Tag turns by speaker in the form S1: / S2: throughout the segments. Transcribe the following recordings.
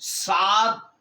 S1: 7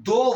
S1: 2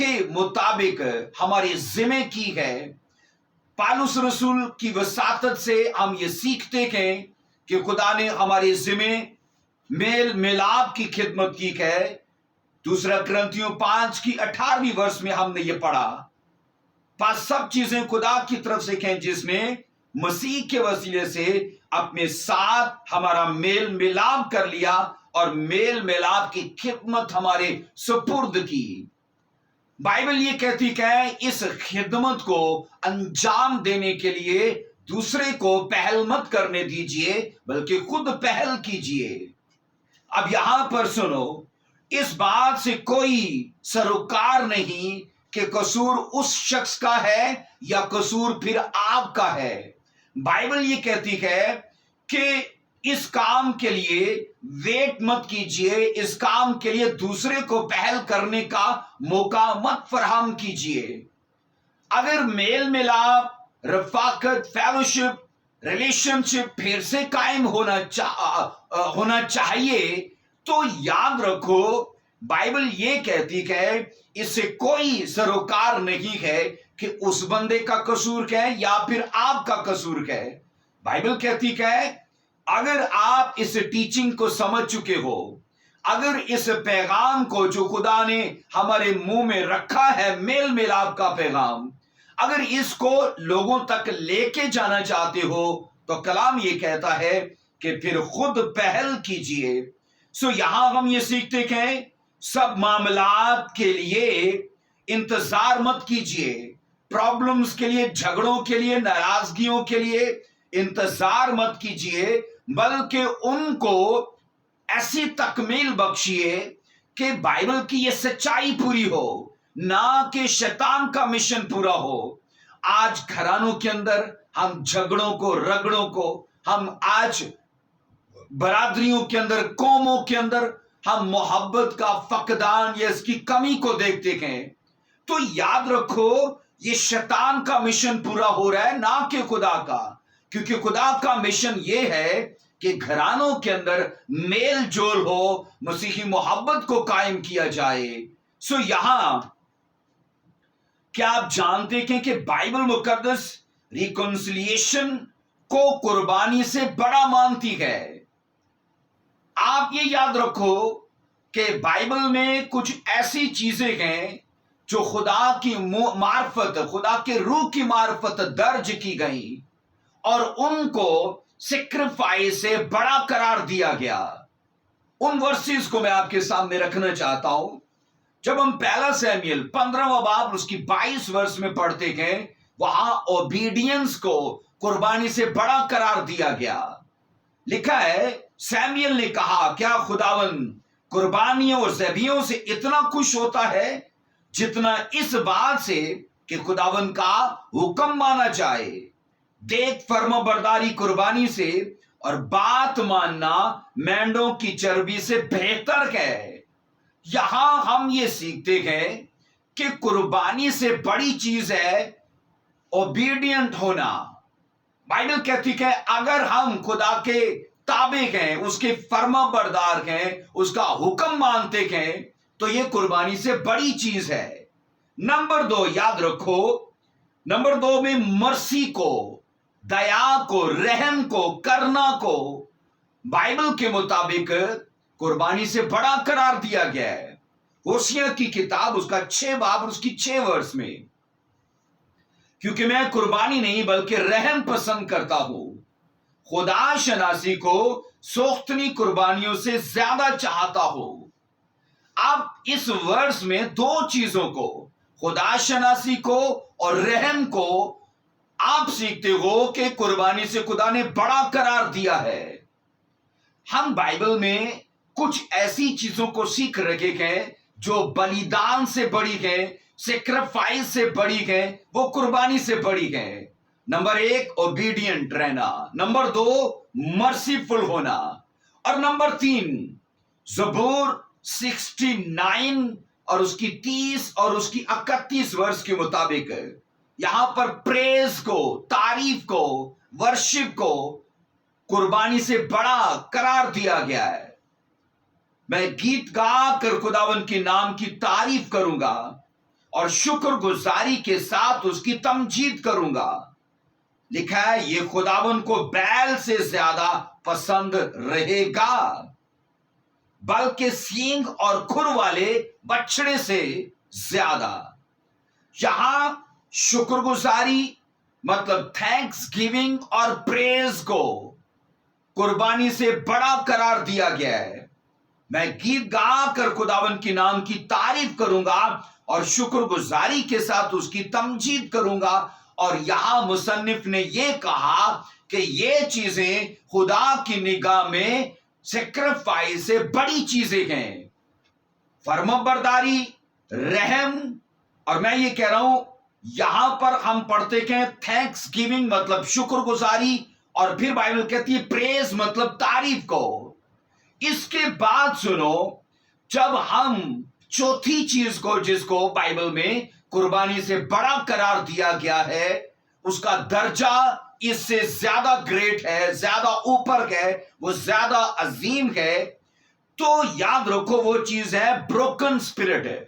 S1: کے مطابق ہمارے ذمہ کی ہے۔ پالوس رسول کی وساطت سے ہم یہ سیکھتے ہیں کہ خدا نے ہمارے ذمہ میل ملاپ کی خدمت کی ہے۔ دوسرا کرنتھیوں 5 کی 18ویں ورس میں ہم نے یہ پڑھا، پس سب چیزیں خدا کی طرف سے ہیں جس نے مسیح کے وسیلے سے اپنے ساتھ ہمارا میل ملاپ کر لیا اور میل ملاپ کی خدمت ہمارے سپرد کی۔ بائبل یہ کہتی کہ اس خدمت کو انجام دینے کے لیے دوسرے کو پہل مت کرنے دیجئے بلکہ خود پہل کیجئے۔ اب یہاں پر سنو، اس بات سے کوئی سروکار نہیں کہ قصور اس شخص کا ہے یا قصور پھر آپ کا ہے۔ بائبل یہ کہتی ہے کہ اس کام کے لیے ویٹ مت کیجئے، اس کام کے لیے دوسرے کو پہل کرنے کا موقع مت فراہم کیجئے۔ اگر میل ملاپ، رفاقت، فیلوشپ، ریلیشن شپ پھر سے قائم ہونا چاہیے تو یاد رکھو بائبل یہ کہتی ہے اس سے کوئی سروکار نہیں ہے کہ اس بندے کا قصور ہے یا پھر آپ کا قصور ہے۔ بائبل کہتی ہے اگر آپ اس ٹیچنگ کو سمجھ چکے ہو، اگر اس پیغام کو جو خدا نے ہمارے منہ میں رکھا ہے، میل ملاپ کا پیغام، اگر اس کو لوگوں تک لے کے جانا چاہتے ہو تو کلام یہ کہتا ہے کہ پھر خود پہل کیجئے۔ یہاں ہم یہ سیکھتے ہیں سب معاملات کے لیے انتظار مت کیجئے، پرابلمز کے لیے، جھگڑوں کے لیے، ناراضگیوں کے لیے انتظار مت کیجئے بلکہ ان کو ایسی تکمیل بخشیے کہ بائبل کی یہ سچائی پوری ہو، نہ کہ شیطان کا مشن پورا ہو۔ آج گھرانوں کے اندر ہم جھگڑوں کو، رگڑوں کو، ہم آج برادریوں کے اندر، قوموں کے اندر ہم محبت کا فقدان یا اس کی کمی کو دیکھتے ہیں، تو یاد رکھو یہ شیطان کا مشن پورا ہو رہا ہے نہ کہ خدا کا، کیونکہ خدا کا مشن یہ ہے کہ گھرانوں کے اندر میل جول ہو، مسیحی محبت کو قائم کیا جائے۔ یہاں کیا آپ جانتے ہیں کہ بائبل مقدس ریکنسلیشن کو قربانی سے بڑا مانتی ہے؟ آپ یہ یاد رکھو کہ بائبل میں کچھ ایسی چیزیں ہیں جو خدا کی معرفت، خدا کے روح کی معرفت درج کی گئی اور ان کو سیکریفائس سے بڑا قرار دیا گیا۔ ان ورسز کو میں آپ کے سامنے رکھنا چاہتا ہوں۔ جب ہم پہلا سیموئیل 15واں باب اس کی 22 ورس میں پڑھتے ہیں، وہاں اوبیڈینس کو قربانی سے بڑا قرار دیا گیا۔ لکھا ہے سیموئیل نے کہا کیا خداوند قربانیوں اور ذبیحوں سے اتنا خوش ہوتا ہے جتنا اس بات سے کہ خداوند کا حکم مانا جائے؟ دیکھ فرما برداری قربانی سے اور بات ماننا مینڈوں کی چربی سے بہتر ہے۔ یہاں ہم یہ سیکھتے ہیں کہ قربانی سے بڑی چیز ہے اوبیڈینٹ ہونا۔ بائبل کہتی ہے اگر ہم خدا کے تابع ہیں، اس کے فرما بردار ہیں، اس کا حکم مانتے ہیں تو یہ قربانی سے بڑی چیز ہے۔ نمبر 2 یاد رکھو، نمبر 2 میں مرسی کو، دیا کو، رحم کو، کرنا کو بائبل کے مطابق قربانی سے بڑا قرار دیا گیا ہے۔ ہوشیہ کی کتاب اس کا 6 باب اور اس کی 6 ورس میں، کیونکہ میں قربانی نہیں بلکہ رحم پسند کرتا ہوں، خدا شناسی کو سوختنی قربانیوں سے زیادہ چاہتا ہوں۔ اب اس ورس میں 2 چیزوں کو، خدا شناسی کو اور رحم کو، آپ سیکھتے ہو کہ قربانی سے خدا نے بڑا قرار دیا ہے۔ ہم بائبل میں کچھ ایسی چیزوں کو سیکھ رہے ہیں جو بلیدان سے بڑی ہیں، سیکریفائس سے بڑی ہیں، وہ قربانی سے بڑی ہیں۔ نمبر 1 اوبیڈینٹ رہنا، نمبر 2 مرسیفل ہونا، اور نمبر 3 زبور 69 اور اس کی 30 اور اس کی 31 ورس کے مطابق یہاں پر پریز کو، تعریف کو، ورشپ کو قربانی سے بڑا قرار دیا گیا ہے۔ میں گیت گا کر خداوند کے نام کی تعریف کروں گا، اور شکر گزاری کے ساتھ اس کی تمجید کروں گا. لکھا ہے یہ خداوند کو بیل سے زیادہ پسند رہے گا، بلکہ سینگ اور کھر والے بچڑے سے زیادہ. یہاں شکر گزاری مطلب تھینکس گیونگ اور پریز کو قربانی سے بڑا قرار دیا گیا ہے. میں گیت گا کر خداوند کے نام کی تعریف کروں گا اور شکر گزاری کے ساتھ اس کی تمجید کروں گا. اور یہاں مصنف نے یہ کہا کہ یہ چیزیں خدا کی نگاہ میں سیکریفائس سے بڑی چیزیں ہیں. فرمانبرداری، رحم، اور میں یہ کہہ رہا ہوں یہاں پر ہم پڑھتے کہ تھینکس گیونگ مطلب شکر گزاری، اور پھر بائبل کہتی ہے پریز مطلب تعریف کو. اس کے بعد سنو، جب ہم چوتھی چیز کو جس کو بائبل میں قربانی سے بڑا قرار دیا گیا ہے، اس کا درجہ اس سے زیادہ گریٹ ہے، زیادہ اوپر ہے، وہ زیادہ عظیم ہے، تو یاد رکھو وہ چیز ہے بروکن اسپرٹ ہے.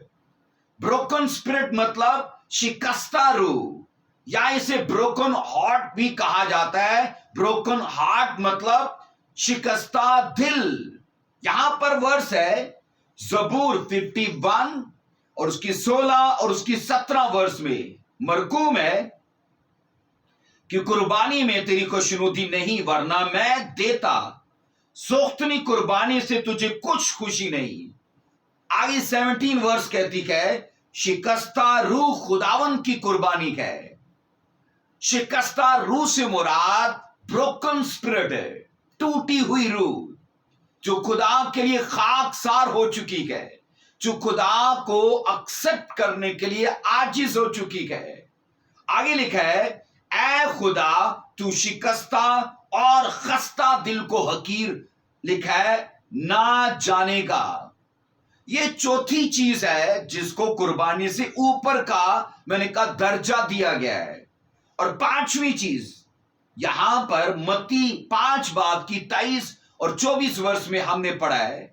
S1: بروکن اسپرٹ مطلب شکستہ روح، یا اسے بروکن ہارٹ بھی کہا جاتا ہے. بروکن ہارٹ مطلب شکستہ دل. یہاں پر ورس ہے زبور 51 اور اس کی 16 اور اس کی 17 ورس میں مرقوم ہے کہ قربانی میں تیری خوشنودی نہیں، ورنہ میں دیتا، سوختنی قربانی سے تجھے کچھ خوشی نہیں. آگے 17 ورس کہتی ہے شکستہ روح خداوند کی قربانی ہے. شکستہ روح سے مراد بروکن اسپرٹ ہے، ٹوٹی ہوئی روح جو خدا کے لیے خاکسار ہو چکی ہے، جو خدا کو ایکسپٹ کرنے کے لیے عاجز ہو چکی ہے. آگے لکھا ہے اے خدا تو شکستہ اور خستہ دل کو حقیر لکھا ہے نہ جانے گا. یہ چوتھی چیز ہے جس کو قربانی سے اوپر کا میں نے کہا درجہ دیا گیا ہے. اور پانچویں چیز یہاں پر متی 5 باب کی 23 اور 24 ورس میں ہم نے پڑھا ہے.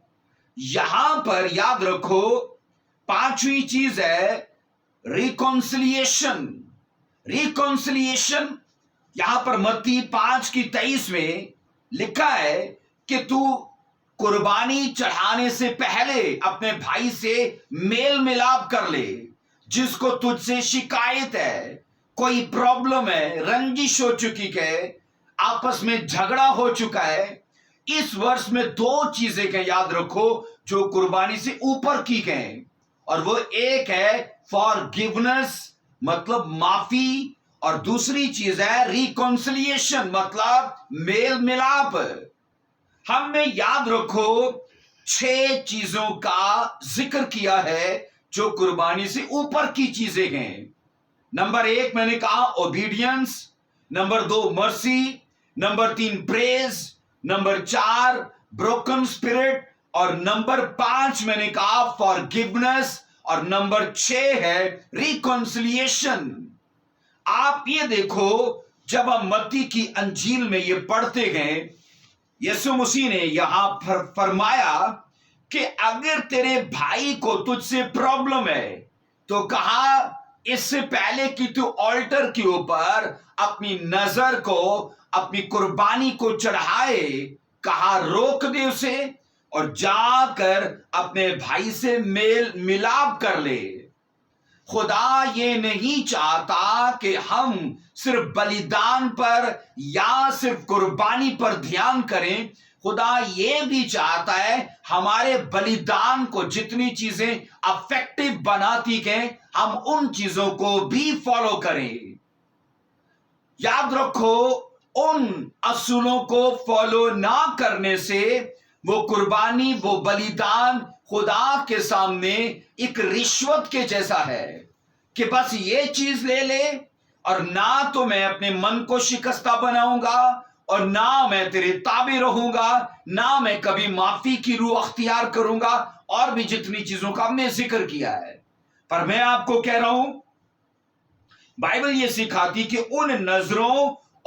S1: یہاں پر یاد رکھو پانچویں چیز ہے ریکونسلیشن. ریکونسلیشن یہاں پر متی 5 کی 23 میں لکھا ہے کہ تو قربانی چڑھانے سے پہلے اپنے بھائی سے میل ملاپ کر لے جس کو تجھ سے شکایت ہے، کوئی پرابلم ہے، رنجش ہو چکی ہے، آپس میں جھگڑا ہو چکا ہے. اس ورس میں 2 چیزیں کہ یاد رکھو جو قربانی سے اوپر کی گئیں، اور وہ ایک ہے فارگیونس مطلب معافی، اور دوسری چیز ہے ریکونسلیشن مطلب میل ملاپ. ہم نے یاد رکھو 6 چیزوں کا ذکر کیا ہے جو قربانی سے اوپر کی چیزیں ہیں. نمبر 1 میں نے کہا اوبیڈینس، نمبر 2 مرسی، نمبر 3 پریز، نمبر 4 بروکن اسپرٹ، اور نمبر 5 میں نے کہا فارگیونس، اور نمبر 6 ہے ریکونسلیشن. آپ یہ دیکھو جب ہم متی کی انجیل میں یہ پڑھتے گئے، یسوع مسیح نے یہاں فرمایا کہ اگر تیرے بھائی کو تجھ سے پرابلم ہے تو کہا اس سے پہلے کہ تو آلٹر کے اوپر اپنی نظر کو، اپنی قربانی کو چڑھائے، کہا روک دے اسے اور جا کر اپنے بھائی سے میل ملاپ کر لے. خدا یہ نہیں چاہتا کہ ہم صرف بلیدان پر یا صرف قربانی پر دھیان کریں. خدا یہ بھی چاہتا ہے ہمارے بلیدان کو جتنی چیزیں افیکٹو بناتی ہیں ہم ان چیزوں کو بھی فالو کریں. یاد رکھو ان اصولوں کو فالو نہ کرنے سے وہ قربانی، وہ بلیدان خدا کے سامنے ایک رشوت کے جیسا ہے کہ بس یہ چیز لے لے، اور نہ تو میں اپنے من کو شکستہ بناؤں گا، اور نہ میں تیرے تابع رہوں گا، نہ میں کبھی معافی کی روح اختیار کروں گا، اور بھی جتنی چیزوں کا ہم نے ذکر کیا ہے. پر میں آپ کو کہہ رہا ہوں بائبل یہ سکھاتی کہ ان نظروں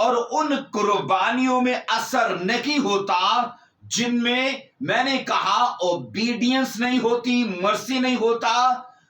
S1: اور ان قربانیوں میں اثر نہیں ہوتا جن میں نے کہا اوبیڈینس نہیں ہوتی، مرسی نہیں ہوتا،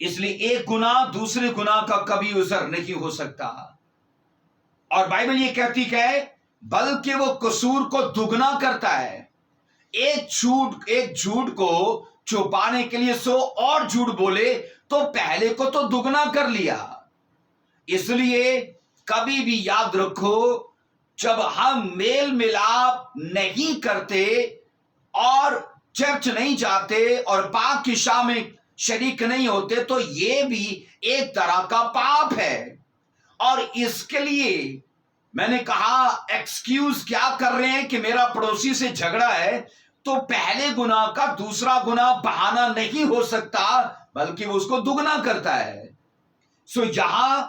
S1: اس لیے ایک گناہ دوسرے گناہ کا کبھی عذر نہیں ہو سکتا. اور بائبل یہ کہتی ہے بلکہ وہ قصور کو دگنا کرتا ہے. ایک جھوٹ کو چھپانے کے لیے 100 اور جھوٹ بولے تو پہلے کو تو دگنا کر لیا. اس لیے کبھی بھی یاد رکھو جب ہم میل ملاپ نہیں کرتے اور چرچ نہیں جاتے اور پاک کی شام میں شریک نہیں ہوتے تو یہ بھی ایک طرح کا پاپ ہے. اور اس کے لیے میں نے کہا ایکسکیوز کیا کر رہے ہیں کہ میرا پڑوسی سے جھگڑا ہے تو پہلے گناہ کا دوسرا گناہ بہانہ نہیں ہو سکتا بلکہ وہ اس کو دگنا کرتا ہے. سو یہاں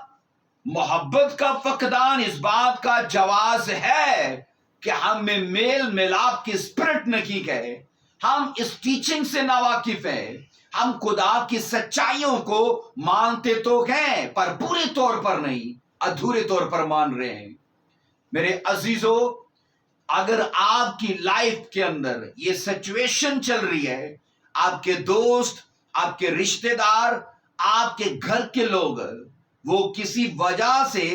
S1: محبت کا فقدان اس بات کا جواز ہے کہ ہم میں میل ملاپ کی اسپرٹ نہیں گئے. ہم اس ٹیچنگ سے ناواقف ہیں. ہم خدا کی سچائیوں کو مانتے تو ہیں پر پورے طور پر نہیں، ادھورے طور پر مان رہے ہیں. میرے عزیزو، اگر آپ کی لائف کے اندر یہ سچویشن چل رہی ہے، آپ کے دوست، آپ کے رشتہ دار، آپ کے گھر کے لوگ وہ کسی وجہ سے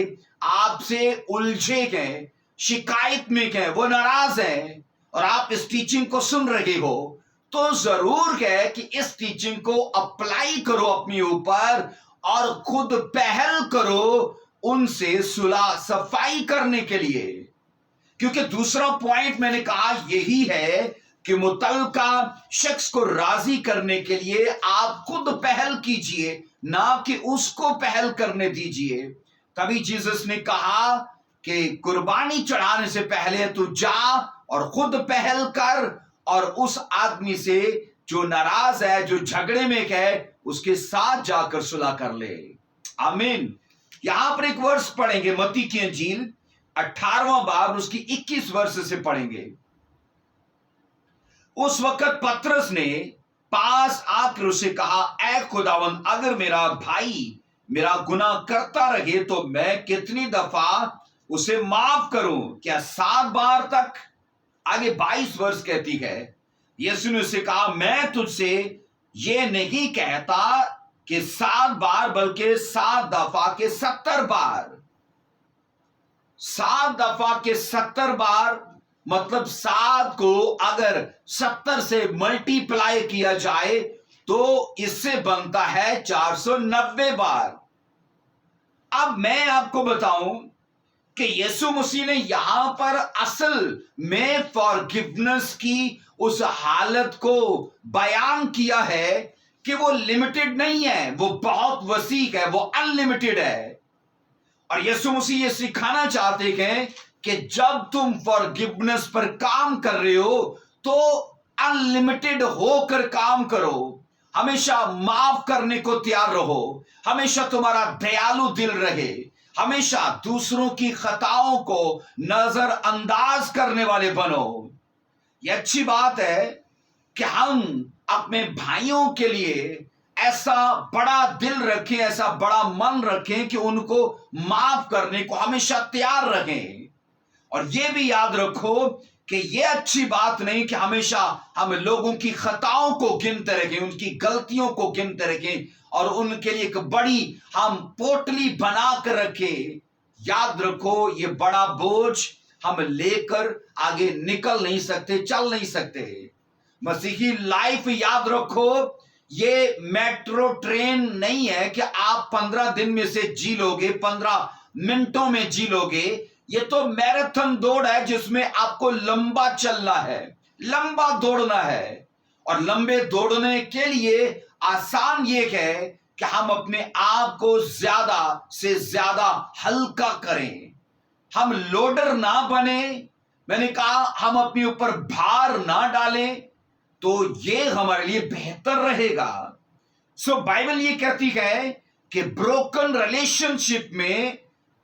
S1: آپ سے الجھے گئے، شکایت میں گئے، وہ ناراض ہیں اور آپ اس ٹیچنگ کو سن رہے ہو تو ضرور ہے کہ اس ٹیچنگ کو اپلائی کرو اپنے اوپر اور خود پہل کرو ان سے صلح صفائی کرنے کے لیے. کیونکہ دوسرا پوائنٹ میں نے کہا یہی ہے کہ متعلقہ شخص کو راضی کرنے کے لیے آپ خود پہل کیجئے، نہ کہ اس کو پہل کرنے دیجئے. تبھی جیسس نے کہا کہ قربانی چڑھانے سے پہلے تو جا اور خود پہل کر اور اس آدمی سے جو ناراض ہے، جو جھگڑے میں ہے، اس کے ساتھ جا کر صلح کر لے. آمین. یہاں پر ایک ورس پڑھیں گے، متی کی انجیل 18واں باب اس کی 21 ورس سے پڑھیں گے. اس وقت پطرس نے پاس آ کر اسے کہا اے خداوند، اگر میرا بھائی میرا گناہ کرتا رہے تو میں کتنی دفعہ اسے معاف کروں؟ کیا 7 بار تک؟ آگے 22 ورس کہتی ہے یسوع نے اسے کہا میں تجھ سے یہ نہیں کہتا کہ 7 بار بلکہ 7 دفعہ کے 70 بار. 7 دفعہ کے 70 بار مطلب 7 کو اگر 70 سے ملٹی پلائی کیا جائے تو اس سے بنتا ہے 490 بار. اب میں آپ کو بتاؤں کہ یسوع مسیح نے یہاں پر اصل میں فارگیونس کی اس حالت کو بیان کیا ہے کہ وہ لمیٹڈ نہیں ہے، وہ بہت وسیع ہے، وہ ان لمیٹڈ ہے. اور یسوع مسیح یہ سکھانا چاہتے ہیں کہ جب تم فارگیونس پر کام کر رہے ہو تو ان لمیٹڈ ہو کر کام کرو، ہمیشہ معاف کرنے کو تیار رہو، ہمیشہ تمہارا دیالو دل رہے، ہمیشہ دوسروں کی خطاؤں کو نظر انداز کرنے والے بنو. یہ اچھی بات ہے کہ ہم اپنے بھائیوں کے لیے ایسا بڑا دل رکھیں، ایسا بڑا من رکھیں کہ ان کو معاف کرنے کو ہمیشہ تیار رہیں. اور یہ بھی یاد رکھو کہ یہ اچھی بات نہیں کہ ہمیشہ ہم لوگوں کی خطاؤں کو گنتے رکھیں، ان کی غلطیوں کو گنتے رکھیں اور ان کے لیے ایک بڑی ہم پوٹلی بنا کر رکھیں. یاد رکھو یہ بڑا بوجھ ہم لے کر آگے نکل نہیں سکتے، چل نہیں سکتے. مسیحی لائف یاد رکھو یہ میٹرو ٹرین نہیں ہے کہ آپ 15 دن میں سے جی لو گے، 15 منٹوں میں جی لو گے. یہ تو میراتھن دوڑ ہے جس میں آپ کو لمبا چلنا ہے، لمبا دوڑنا ہے. اور لمبے دوڑنے کے لیے آسان یہ ہے کہ ہم اپنے آپ کو زیادہ سے زیادہ ہلکا کریں، ہم لوڈر نہ بنیں. میں نے کہا ہم اپنے اوپر بھار نہ ڈالیں تو یہ ہمارے لیے بہتر رہے گا. سو بائبل یہ کہتی ہے کہ بروکن ریلیشن شپ میں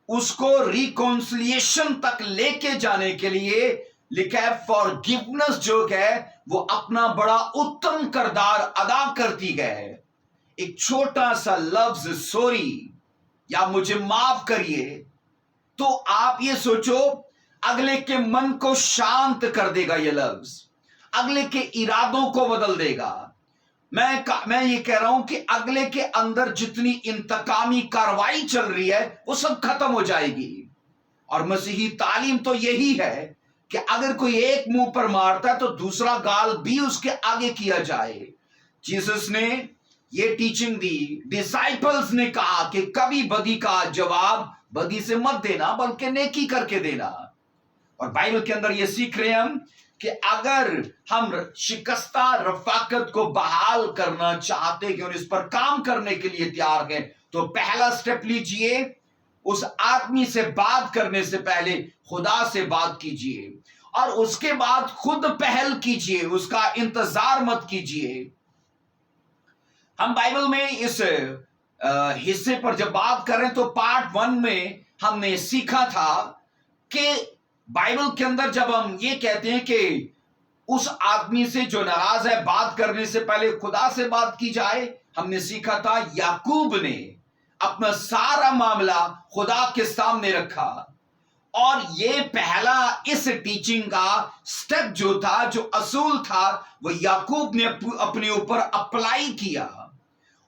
S1: اس کو ریکونسلیشن تک لے کے جانے کے لیے لکھا ہے فارگیونس جو ہے وہ اپنا بڑا اتم کردار ادا کرتی ہے. ایک چھوٹا سا لفظ سوری یا مجھے معاف کریے تو آپ یہ سوچو اگلے کے من کو شانت کر دے گا، یہ لفظ اگلے کے ارادوں کو بدل دے گا. میں یہ کہہ رہا ہوں کہ اگلے کے اندر جتنی انتقامی کاروائی چل رہی ہے وہ سب ختم ہو جائے گی. اور مسیحی تعلیم تو یہی ہے کہ اگر کوئی ایک منہ پر مارتا ہے تو دوسرا گال بھی اس کے آگے کیا جائے. جیسس نے یہ ٹیچنگ دی، ڈسائپلز نے کہا کہ کبھی بدی کا جواب بدی سے مت دینا بلکہ نیکی کر کے دینا. اور بائبل کے اندر یہ سیکھ رہے ہیں ہم کہ اگر ہم شکستہ رفاقت کو بحال کرنا چاہتے ہیں اور اس پر کام کرنے کے لیے تیار ہیں تو پہلا سٹیپ لیجئے، اس آدمی سے بات کرنے سے پہلے خدا سے بات کیجئے اور اس کے بعد خود پہل کیجئے، اس کا انتظار مت کیجئے. ہم بائبل میں اس حصے پر جب بات کریں تو پارٹ 1 میں ہم نے سیکھا تھا کہ بائبل کے اندر جب ہم یہ کہتے ہیں کہ اس آدمی سے جو ناراض ہے بات کرنے سے پہلے خدا سے بات کی جائے، ہم نے سیکھا تھا یعقوب نے اپنا سارا معاملہ خدا کے سامنے رکھا اور یہ پہلا اس ٹیچنگ کا سٹیپ جو تھا، جو اصول تھا، وہ یعقوب نے اپنے اوپر اپلائی کیا.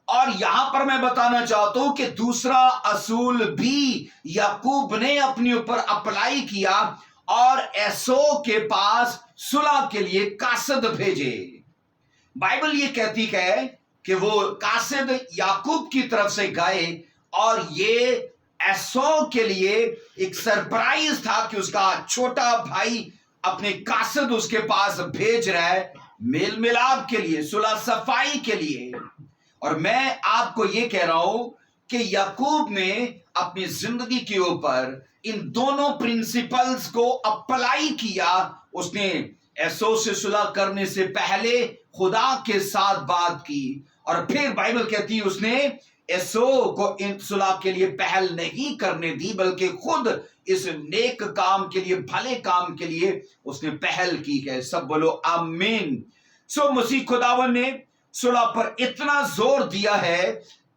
S1: اور یہاں پر میں بتانا چاہتا ہوں کہ دوسرا اصول بھی یعقوب نے اپنے اوپر اپلائی کیا اور ایسو کے پاس صلح کے لیے قاصد بھیجے. بائبل یہ کہتی ہے کہ وہ قاصد یعقوب کی طرف سے گئے اور یہ ایسو کے لیے ایک سرپرائز تھا کہ اس کا چھوٹا بھائی اپنے قاصد اس کے پاس بھیج رہا ہے میل ملاپ کے لیے، صلح صفائی کے لیے. اور میں آپ کو یہ کہہ رہا ہوں کہ یعقوب نے اپنی زندگی کے اوپر ان دونوں پرنسپلز کو اپلائی کیا. اس نے ایسو سے صلح کرنے سے پہلے خدا کے ساتھ بات کی اور پھر بائبل کہتی ہے اس نے ایسو کو ان صلح کے لیے پہل نہیں کرنے دی بلکہ خود اس نیک کام کے لیے، بھلے کام کے لیے اس نے پہل کی ہے. سب بولو آمین. مسیح خداوند نے صلح پر اتنا زور دیا ہے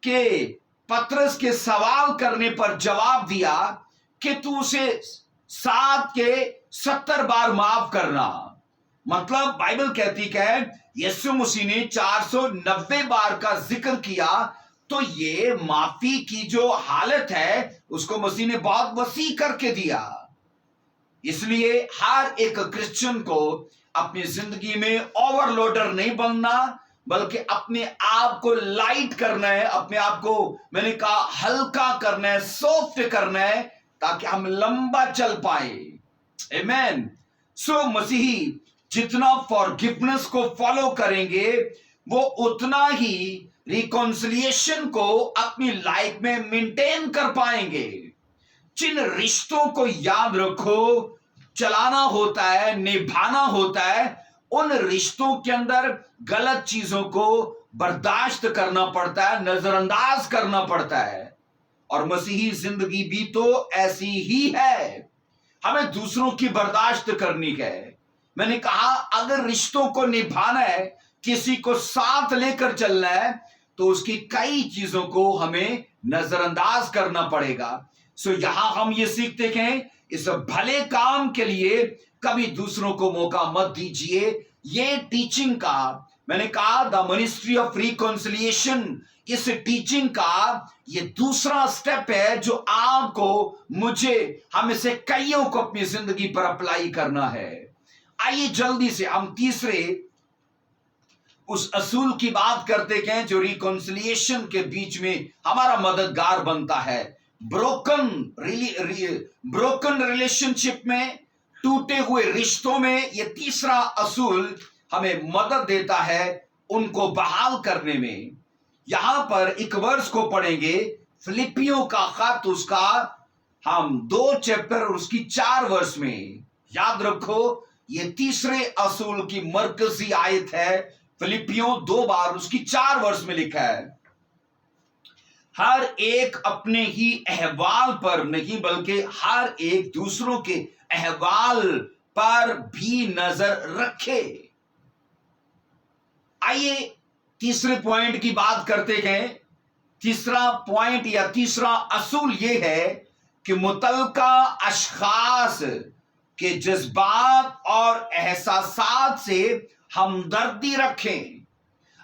S1: کہ پطرس کے سوال کرنے پر جواب دیا کہ تو اسے 7 کے 70 بار معاف کرنا. مطلب بائبل کہتی کہ یسوع مسیح نے 490 بار کا ذکر کیا تو یہ معافی کی جو حالت ہے اس کو مسیح نے بہت وسیع کر کے دیا. اس لیے ہر ایک کرسچن کو اپنی زندگی میں اوور لوڈر نہیں بننا بلکہ اپنے آپ کو لائٹ کرنا ہے، اپنے آپ کو میں نے کہا ہلکا کرنا ہے، سافٹ کرنا ہے تاکہ ہم لمبا چل پائیں. آمین. مسیحی جتنا فارگیونیس کو فالو کریں گے وہ اتنا ہی ریکونسلیشن کو اپنی لائف میں مینٹین کر پائیں گے. جن رشتوں کو یاد رکھو چلانا ہوتا ہے، نبھانا ہوتا ہے، ان رشتوں کے اندر غلط چیزوں کو برداشت کرنا پڑتا ہے، نظر انداز کرنا پڑتا ہے. اور مسیحی زندگی بھی تو ایسی ہی ہے، ہمیں دوسروں کی برداشت کرنی ہے. میں نے کہا اگر رشتوں کو نبھانا ہے، کسی کو ساتھ لے کر چلنا ہے تو اس کی کئی چیزوں کو ہمیں نظر انداز کرنا پڑے گا. یہاں ہم یہ سیکھتے ہیں اس بھلے کام کے لیے کبھی دوسروں کو موقع مت دیجیے. یہ ٹیچنگ کا میں نے کہا دا منسٹری آف ریکنسلیشن، اس ٹیچنگ کا یہ دوسرا سٹیپ ہے جو آپ کو، مجھے، ہم سے کئیوں کو اپنی زندگی پر اپلائی کرنا ہے. آئیے جلدی سے ہم تیسرے اس اصول کی بات کرتے ہیں جو ریکنسلیشن کے بیچ میں ہمارا مددگار بنتا ہے. بروکن ریلیشن شپ میں، ٹوٹے ہوئے رشتوں میں یہ تیسرا اصول ہمیں مدد دیتا ہے ان کو بحال کرنے میں. یہاں پر ایک ورس کو پڑھیں گے، فلپیوں کا خط، اس کا ہم 2 چیپٹر اور اس کی 4 ورس میں. یاد رکھو یہ تیسرے اصول کی مرکزی آیت ہے. فلپیوں 2 بار اس کی 4 ورس میں لکھا ہے، ہر ایک اپنے ہی احوال پر نہیں بلکہ ہر ایک دوسروں کے احوال پر بھی نظر رکھے. آئیے تیسرے پوائنٹ کی بات کرتے ہیں. تیسرا پوائنٹ یا تیسرا اصول یہ ہے کہ متعلقہ اشخاص کے جذبات اور احساسات سے ہمدردی رکھیں.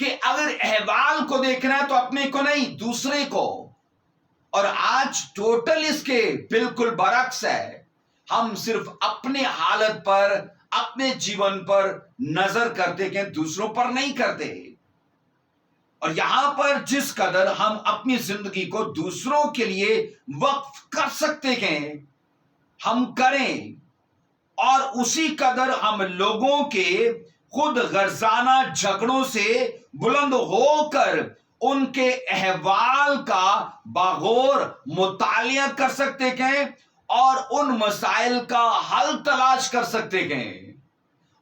S1: کہ اگر احوال کو دیکھنا ہے تو اپنے کو نہیں دوسرے کو. اور آج ٹوٹل اس کے بالکل برعکس ہے. ہم صرف اپنے حالت پر اپنے جیون پر نظر کرتے کہ دوسروں پر نہیں کرتے. اور یہاں پر جس قدر ہم اپنی زندگی کو دوسروں کے لیے وقف کر سکتے ہیں ہم کریں. اور اسی قدر ہم لوگوں کے خود غرضانہ جھگڑوں سے بلند ہو کر ان کے احوال کا باغور مطالعہ کر سکتے ہیں اور ان مسائل کا حل تلاش کر سکتے ہیں.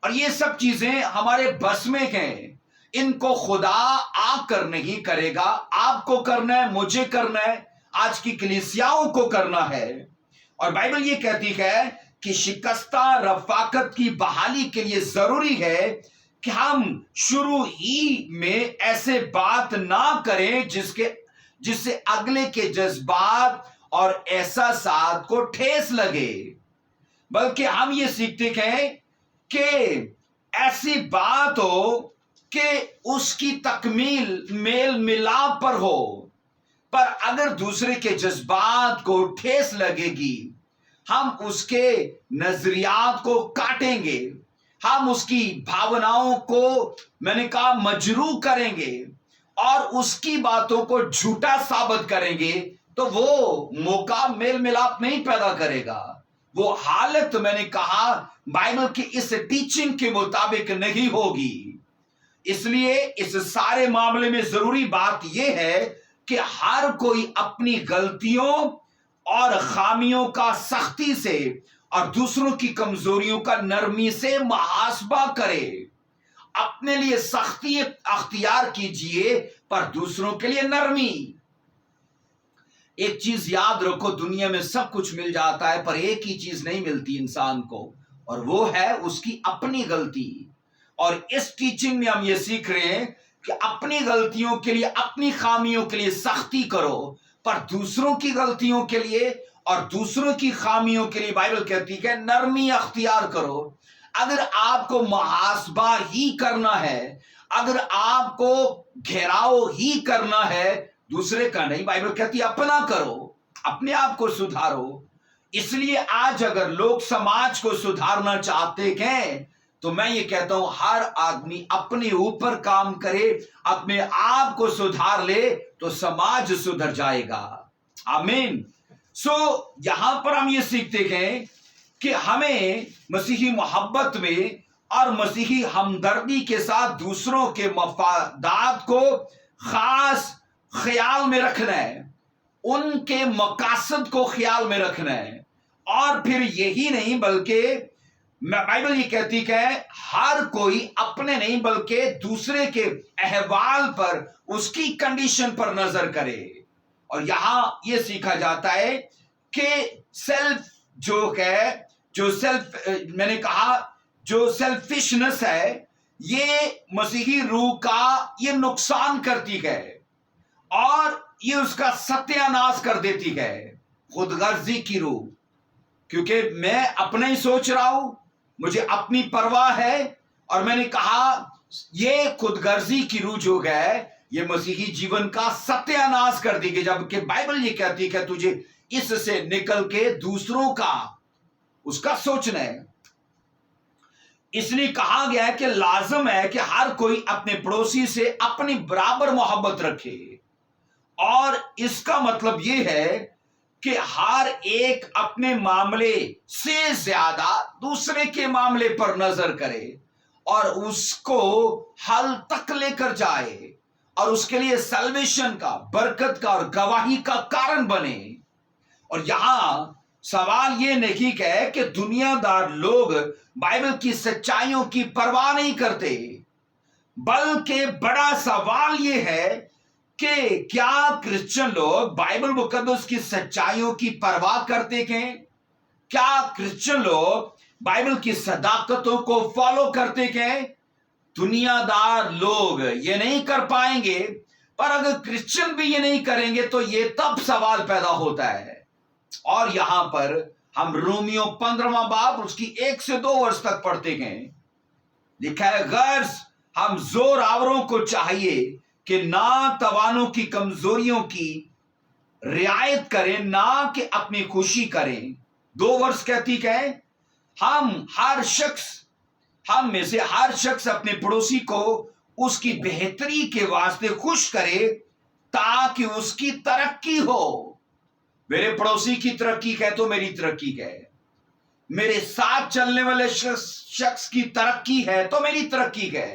S1: اور یہ سب چیزیں ہمارے بس میں ہیں. ان کو خدا آ کر نہیں کرے گا. آپ کو کرنا ہے, مجھے کرنا ہے, آج کی کلیسیاؤں کو کرنا ہے. اور بائبل یہ کہتی ہے کہ شکستہ رفاقت کی بحالی کے لیے ضروری ہے کہ ہم شروع ہی میں ایسے بات نہ کریں جس سے اگلے کے جذبات اور احساسات کو ٹھیس لگے, بلکہ ہم یہ سیکھتے ہیں کہ ایسی بات ہو کہ اس کی تکمیل میل ملاپ پر ہو. پر اگر دوسرے کے جذبات کو ٹھیس لگے گی ہم اس کے نظریات کو کاٹیں گے, ہم اس کی بھاوناؤں کو میں نے کہا مجروح کریں گے اور اس کی باتوں کو جھوٹا ثابت کریں گے تو وہ موقع میل ملاپ نہیں پیدا کرے گا. وہ حالت میں نے کہا بائبل کی اس ٹیچنگ کے مطابق نہیں ہوگی. اس لیے اس سارے معاملے میں ضروری بات یہ ہے کہ ہر کوئی اپنی غلطیوں اور خامیوں کا سختی سے اور دوسروں کی کمزوریوں کا نرمی سے محاسبہ کرے. اپنے لیے سختی اختیار کیجئے پر دوسروں کے لیے نرمی. ایک چیز یاد رکھو, دنیا میں سب کچھ مل جاتا ہے پر ایک ہی چیز نہیں ملتی انسان کو, اور وہ ہے اس کی اپنی غلطی. اور اس ٹیچنگ میں ہم یہ سیکھ رہے ہیں کہ اپنی غلطیوں کے لیے اپنی خامیوں کے لیے سختی کرو پر دوسروں کی غلطیوں کے لیے اور دوسروں کی خامیوں کے لیے بائبل کہتی ہے کہ نرمی اختیار کرو. اگر آپ کو محاسبہ ہی کرنا ہے, اگر آپ کو گھیراؤ ہی کرنا ہے دوسرے کا نہیں, بائبل کہتی ہے اپنا کرو, اپنے آپ کو سدھارو. اس لیے آج اگر لوگ سماج کو سدھارنا چاہتے ہیں تو میں یہ کہتا ہوں ہر آدمی اپنے اوپر کام کرے, اپنے آپ کو سدھار لے تو سماج سدھر جائے گا. آمین. یہاں پر ہم یہ سیکھتے ہیں کہ ہمیں مسیحی محبت میں اور مسیحی ہمدردی کے ساتھ دوسروں کے مفادات کو خاص خیال میں رکھنا ہے, ان کے مقاصد کو خیال میں رکھنا ہے. اور پھر یہی نہیں بلکہ بائبل یہ کہتی ہے ہر کوئی اپنے نہیں بلکہ دوسرے کے احوال پر اس کی کنڈیشن پر نظر کرے. اور یہاں یہ سیکھا جاتا ہے کہ میں نے کہا جو سیلفشنس ہے یہ مسیحی روح کا یہ نقصان کرتی ہے اور یہ اس کا ستیہ ناش کر دیتی ہے. خود غرضی کی روح, کیونکہ میں اپنا ہی سوچ رہا ہوں, مجھے اپنی پرواہ ہے, اور میں نے کہا یہ خود غرضی کی روح جو ہے یہ مسیحی جیون کا ستیہ ناش کر دی گئی, جبکہ بائبل یہ کہتی ہے کہ تجھے اس سے نکل کے دوسروں کا اس کا سوچنا ہے. اس لیے کہا گیا ہے کہ لازم ہے کہ ہر کوئی اپنے پڑوسی سے اپنی برابر محبت رکھے, اور اس کا مطلب یہ ہے کہ ہر ایک اپنے معاملے سے زیادہ دوسرے کے معاملے پر نظر کرے اور اس کو حل تک لے کر جائے اور اس کے لیے سیلویشن کا, برکت کا اور گواہی کا کارن بنے. اور یہاں سوال یہ نہیں کہ دنیا دار لوگ بائبل کی سچائیوں کی پرواہ نہیں کرتے, بلکہ بڑا سوال یہ ہے کہ کیا کرسچن لوگ بائبل مقدس کی سچائیوں کی پرواہ کرتے ہیں؟ کیا کرسچن لوگ بائبل کی صداقتوں کو فالو کرتے ہیں؟ دنیا دار لوگ یہ نہیں کر پائیں گے, پر اگر کرسچن بھی یہ نہیں کریں گے تو یہ تب سوال پیدا ہوتا ہے. اور یہاں پر ہم رومیو 15واں باب اس کی 1 سے 2 ورس تک پڑھتے ہیں. لکھا ہے غرض ہم زور آوروں کو چاہیے کہ ناتوانوں کی کمزوریوں کی رعایت کریں، نہ کہ اپنی خوشی کریں۔ 2 ورس کہتی کہ ہم میں سے ہر شخص اپنے پڑوسی کو اس کی بہتری کے واسطے خوش کرے تاکہ اس کی ترقی ہو۔ میرے پڑوسی کی ترقی ہے تو میری ترقی ہے، میرے ساتھ چلنے والے شخص کی ترقی ہے تو میری ترقی ہے۔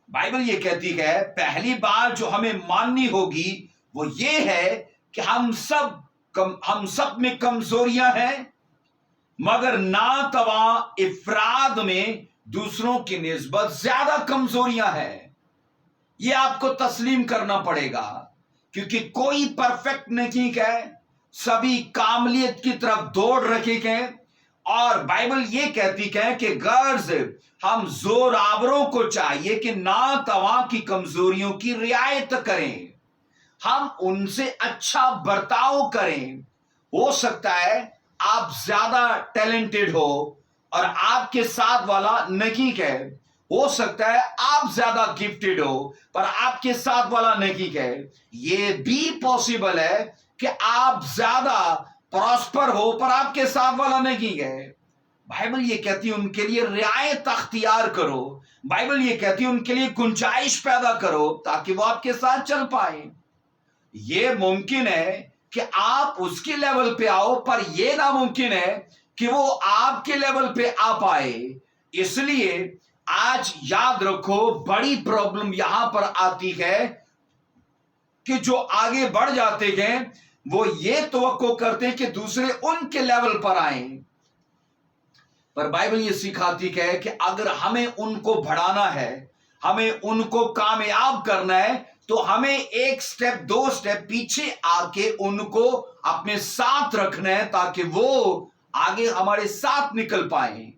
S1: بائبل یہ کہتی ہے پہلی بات جو ہمیں ماننی ہوگی وہ یہ ہے کہ ہم سب میں کمزوریاں ہیں، مگر ناتواں افراد میں دوسروں کی نسبت زیادہ کمزوریاں ہیں۔ یہ آپ کو تسلیم کرنا پڑے گا، کیونکہ کوئی پرفیکٹ نہیں ہے، سبھی کاملیت کی طرف دوڑ رکھے ہیں۔ اور بائبل یہ کہتی ہے کہ غرض ہم زور آوروں کو چاہیے کہ ناتواں کی کمزوریوں کی رعایت کریں، ہم ان سے اچھا برتاؤ کریں۔ ہو سکتا ہے آپ زیادہ ٹیلنٹڈ ہو اور آپ کے ساتھ والا نہیں ہے، ہو سکتا ہے آپ زیادہ گفٹڈ ہو پر آپ کے ساتھ والا نہیں ہے، یہ بھی پاسبل ہے کہ آپ زیادہ پراسپر ہو پر آپ کے ساتھ والا نہیں ہے۔ بائبل یہ کہتی ہے ان کے لیے رعایت اختیار کرو، بائبل یہ کہتی ہے ان کے لیے گنجائش پیدا کرو تاکہ وہ آپ کے ساتھ چل پائے۔ یہ ممکن ہے کہ آپ اس کے لیول پہ آؤ پر یہ ناممکن ہے کہ وہ آپ کے لیول پہ آ پائے۔ اس لیے آج یاد رکھو بڑی پرابلم یہاں پر آتی ہے کہ جو آگے بڑھ جاتے ہیں وہ یہ توقع کرتے کہ دوسرے ان کے لیول پر آئیں، پر بائبل یہ سکھاتی ہے کہ اگر ہمیں ان کو بڑھانا ہے، ہمیں ان کو کامیاب کرنا ہے تو ہمیں 1 سٹیپ 2 سٹیپ پیچھے آ کے ان کو اپنے ساتھ رکھنا ہے تاکہ وہ آگے ہمارے ساتھ نکل پائیں۔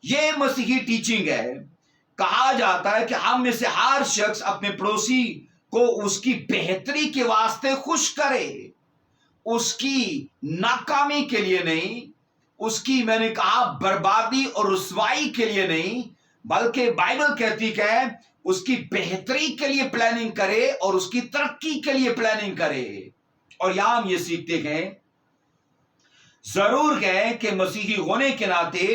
S1: یہ مسیحی ٹیچنگ ہے۔ کہا جاتا ہے کہ ہم میں سے ہر شخص اپنے پڑوسی کو اس کی بہتری کے واسطے خوش کرے، اس کی ناکامی کے لیے نہیں، اس کی میں نے کہا بربادی اور رسوائی کے لیے نہیں، بلکہ بائبل کہتی ہے اس کی بہتری کے لیے پلاننگ کرے اور اس کی ترقی کے لیے پلاننگ کرے۔ اور یہاں ہم یہ سیکھتے ہیں ضرور ہے کہ مسیحی ہونے کے ناطے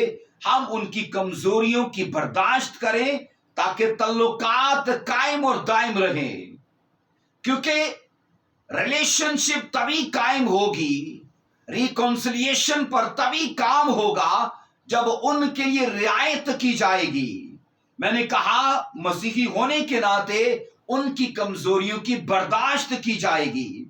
S1: ہم ان کی کمزوریوں کی برداشت کریں تاکہ تعلقات قائم اور دائم رہیں، کیونکہ ریلیشن شپ تبھی قائم ہوگی، ریکنسلیشن پر تبھی کام ہوگا جب ان کے لیے رعایت کی جائے گی۔ میں نے کہا مسیحی ہونے کے ناطے ان کی کمزوریوں کی برداشت کی جائے گی۔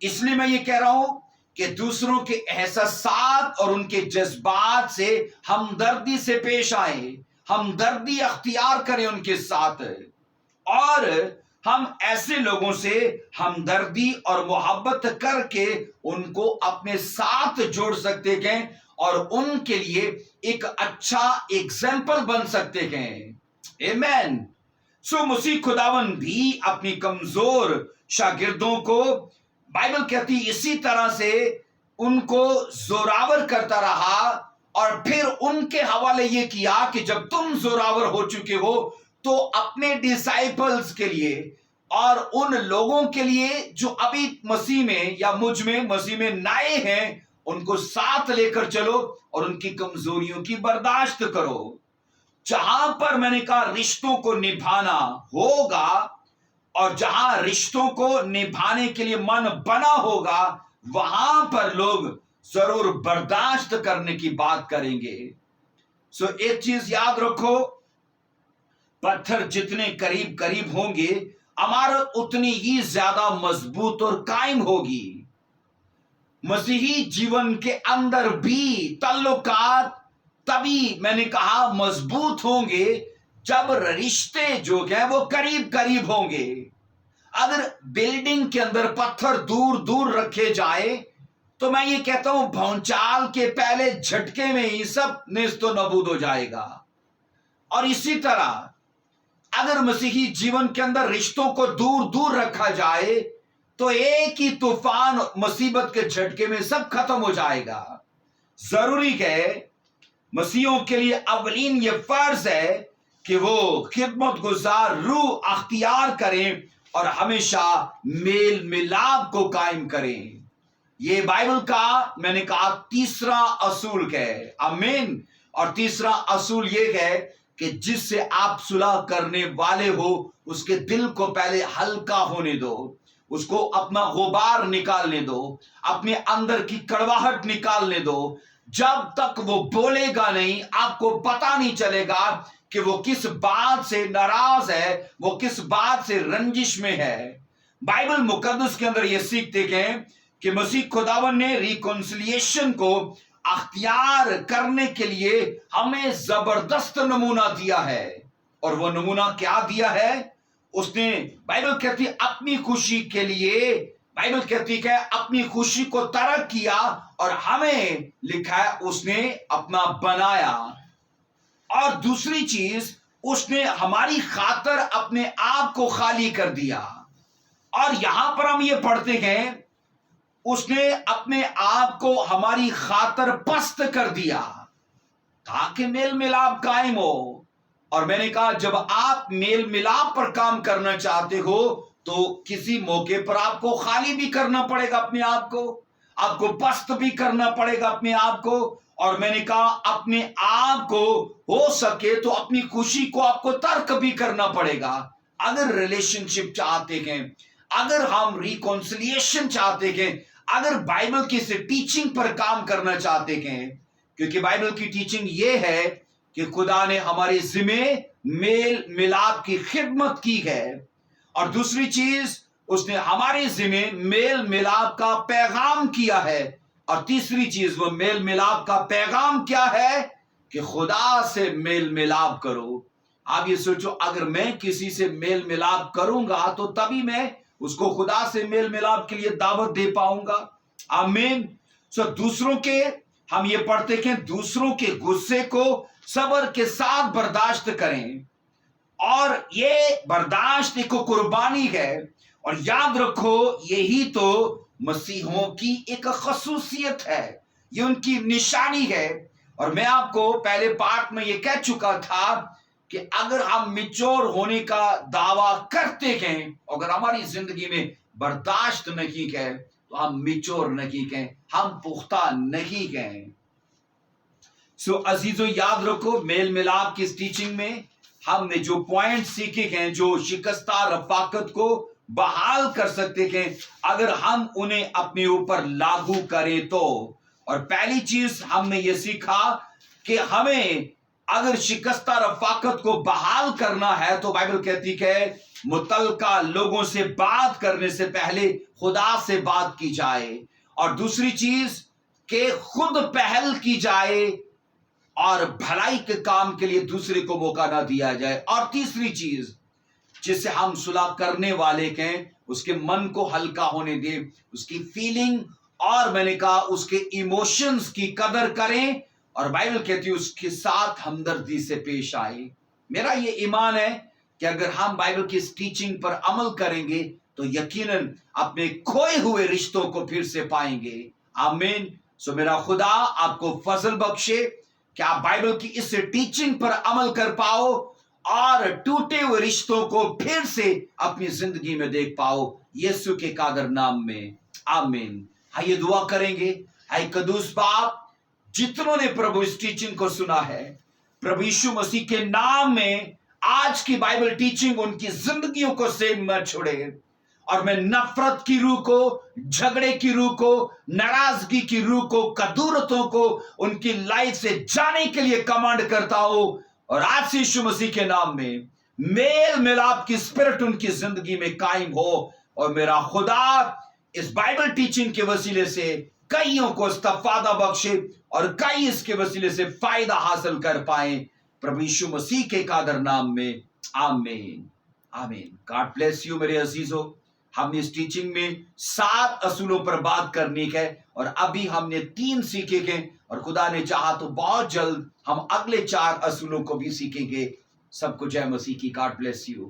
S1: اس لیے میں یہ کہہ رہا ہوں کہ دوسروں کے احساسات اور ان کے جذبات سے ہمدردی سے پیش آئیں، ہمدردی اختیار کریں ان کے ساتھ، اور ہم ایسے لوگوں سے ہمدردی اور محبت کر کے ان کو اپنے ساتھ جوڑ سکتے ہیں اور ان کے لیے ایک اچھا ایگزامپل بن سکتے ہیں۔ آمین۔ سو مسیح خداوند بھی اپنی کمزور شاگردوں کو بائبل کہتی اسی طرح سے ان کو زوراور کرتا رہا، اور پھر ان کے حوالے یہ کیا کہ جب تم زوراور ہو چکے ہو تو اپنے ڈیسائپلز کے لیے اور ان لوگوں کے لیے جو ابھی مسیح میں یا مجھ میں مسیح میں نئے ہیں ان کو ساتھ لے کر چلو اور ان کی کمزوریوں کی برداشت کرو۔ جہاں پر میں نے کہا رشتوں کو نبھانا ہوگا اور جہاں رشتوں کو نبھانے کے لیے من بنا ہوگا وہاں پر لوگ ضرور برداشت کرنے کی بات کریں گے۔ سو ایک چیز یاد رکھو، پتھر جتنے قریب قریب ہوں گے عمارت اتنی ہی زیادہ مضبوط اور قائم ہوگی۔ مسیحی جیون کے اندر بھی تعلقات تبھی میں نے کہا مضبوط ہوں گے جب رشتے جو ہیں وہ قریب قریب ہوں گے۔ اگر بلڈنگ کے اندر پتھر دور دور رکھے جائے تو میں یہ کہتا ہوں بھونچال کے پہلے جھٹکے میں ہی سب نیست و نابود ہو جائے گا۔ اور اسی طرح اگر مسیحی جیون کے اندر رشتوں کو دور دور رکھا جائے تو ایک ہی طوفان مصیبت کے جھٹکے میں سب ختم ہو جائے گا۔ ضروری ہے مسیحیوں کے لیے اولین یہ فرض ہے کہ وہ خدمت گزار روح اختیار کریں اور ہمیشہ میل ملاپ کو قائم کریں۔ یہ بائبل کا میں نے کہا تیسرا اصول ہے، آمین۔ اور تیسرا اصول یہ ہے کہ جس سے آپ صلح کرنے والے ہو اس کے دل کو پہلے ہلکا ہونے دو، اس کو اپنا غبار نکالنے دو، اپنے اندر کی کڑواہٹ نکالنے دو۔ جب تک وہ بولے گا نہیں، آپ کو پتا نہیں چلے گا کہ وہ کس بات سے ناراض ہے، وہ کس بات سے رنجش میں ہے۔ بائبل مقدس کے اندر یہ سیکھتے ہیں کہ مسیح خداوند نے ریکنسلیشن کو اختیار کرنے کے لیے ہمیں زبردست نمونہ دیا ہے۔ اور وہ نمونہ کیا دیا ہے؟ اس نے، بائبل کہتی ہے اپنی خوشی کے لیے، بائبل کہتی ہے اپنی خوشی کو ترک کیا، اور ہمیں لکھا ہے اس نے اپنا بنایا۔ اور دوسری چیز، اس نے ہماری خاطر اپنے آپ کو خالی کر دیا۔ اور یہاں پر ہم یہ پڑھتے ہیں اس نے اپنے آپ کو ہماری خاطر پست کر دیا تاکہ میل ملاپ قائم ہو۔ اور میں نے کہا جب آپ میل ملاپ پر کام کرنا چاہتے ہو تو کسی موقع پر آپ کو خالی بھی کرنا پڑے گا اپنے آپ کو پست بھی کرنا پڑے گا اپنے آپ کو۔ اور میں نے کہا اپنے آپ کو ہو سکے تو اپنی خوشی کو آپ کو ترک بھی کرنا پڑے گا۔ اگر ریلیشن شپ چاہتے ہیں، اگر ہم ریکنسلیشن چاہتے ہیں، اگر بائبل کی سے ٹیچنگ پر کام کرنا چاہتے ہیں، کیونکہ بائبل کی ٹیچنگ یہ ہے کہ خدا نے ہمارے ذمے میل ملاپ کی خدمت کی ہے، اور دوسری چیز اس نے ہمارے ذمے میل ملاپ کا پیغام کیا ہے، اور تیسری چیز وہ میل ملاپ کا پیغام کیا ہے کہ خدا سے میل ملاپ کرو۔ آپ یہ سوچو اگر میں کسی سے میل ملاپ کروں گا تو تبھی میں اس کو خدا سے میل ملاپ کے لیے دعوت دے پاؤں گا، آمین۔ دوسروں کے، ہم یہ پڑھتے کہ دوسروں کے غصے کو صبر کے ساتھ برداشت کریں، اور یہ برداشت ایک قربانی ہے، اور یاد رکھو یہی تو مسیحوں کی ایک خصوصیت ہے، یہ ان کی نشانی ہے۔ اور میں آپ کو پہلے پارٹ میں یہ کہہ چکا تھا کہ اگر ہم میچور ہونے کا دعویٰ کرتے ہیں، اگر ہماری زندگی میں برداشت نہیں ہے تو ہم میچور نہیں ہیں، ہم پختہ نہیں ہیں۔ عزیزو یاد رکھو میل ملاپ کی اس ٹیچنگ میں ہم نے جو پوائنٹ سیکھے ہیں جو شکستہ رفاقت کو بحال کر سکتے ہیں اگر ہم انہیں اپنے اوپر لاگو کریں تو۔ اور پہلی چیز ہم نے یہ سیکھا کہ ہمیں اگر شکستہ رفاقت کو بحال کرنا ہے تو بائبل کہتی ہے متعلقہ لوگوں سے بات کرنے سے پہلے خدا سے بات کی جائے، اور دوسری چیز کہ خود پہل کی جائے اور بھلائی کے کام کے لیے دوسرے کو موقع نہ دیا جائے، اور تیسری چیز جس سے ہم صلح کرنے والے ہیں اس کے من کو ہلکا ہونے دیں، اس کی فیلنگ اور میں نے کہا اس کے ایموشنز کی قدر کریں، اور بائبل کہتی ہے اس کے ساتھ ہمدردی سے پیش آئے۔ میرا یہ ایمان ہے کہ اگر ہم بائبل کی اس ٹیچنگ پر عمل کریں گے تو یقیناً اپنے کھوئے ہوئے رشتوں کو پھر سے پائیں گے، آمین۔ میرا خدا آپ کو فضل بخشے کہ آپ بائبل کی اس ٹیچنگ پر عمل کر پاؤ اور ٹوٹے ہوئے رشتوں کو پھر سے اپنی زندگی میں دیکھ پاؤ، یسوع کے قادر نام میں، آمین۔ آئیے دعا کریں گے۔ اے قدوس باپ، جتنوں نے پربھو اس ٹیچنگ کو سنا ہے، پربھو ییشو مسیح کے نام میں آج کی بائبل ٹیچنگ ان کی زندگیوں کو سے مت چھوڑے، اور میں نفرت کی روح کو، جھگڑے کی روح کو، ناراضگی کی روح کو، کدورتوں کو ان کی لائف سے جانے کے لیے کمانڈ کرتا ہوں، اور آج سے ییشو مسیح کے نام میں میل ملاپ کی اسپرٹ ان کی زندگی میں قائم ہو، اور میرا خدا اس بائبل ٹیچنگ کے وسیلے سے کئیوں کو استفادہ بخشے اور کئی اس کے وسیلے سے فائدہ حاصل کر پائیں، پربھو ییشو مسیح کے قادر نام میں، آمین، آمین۔ گاڈ بلیس یو میرے عزیزو۔ ہم نے اس ٹیچنگ میں 7 اصولوں پر بات کرنی ہے، اور ابھی ہم نے 3 سیکھے ہیں، اور خدا نے چاہا تو بہت جلد ہم اگلے 4 اصولوں کو بھی سیکھیں گے۔ سب کو جے مسیح کی۔ God bless you.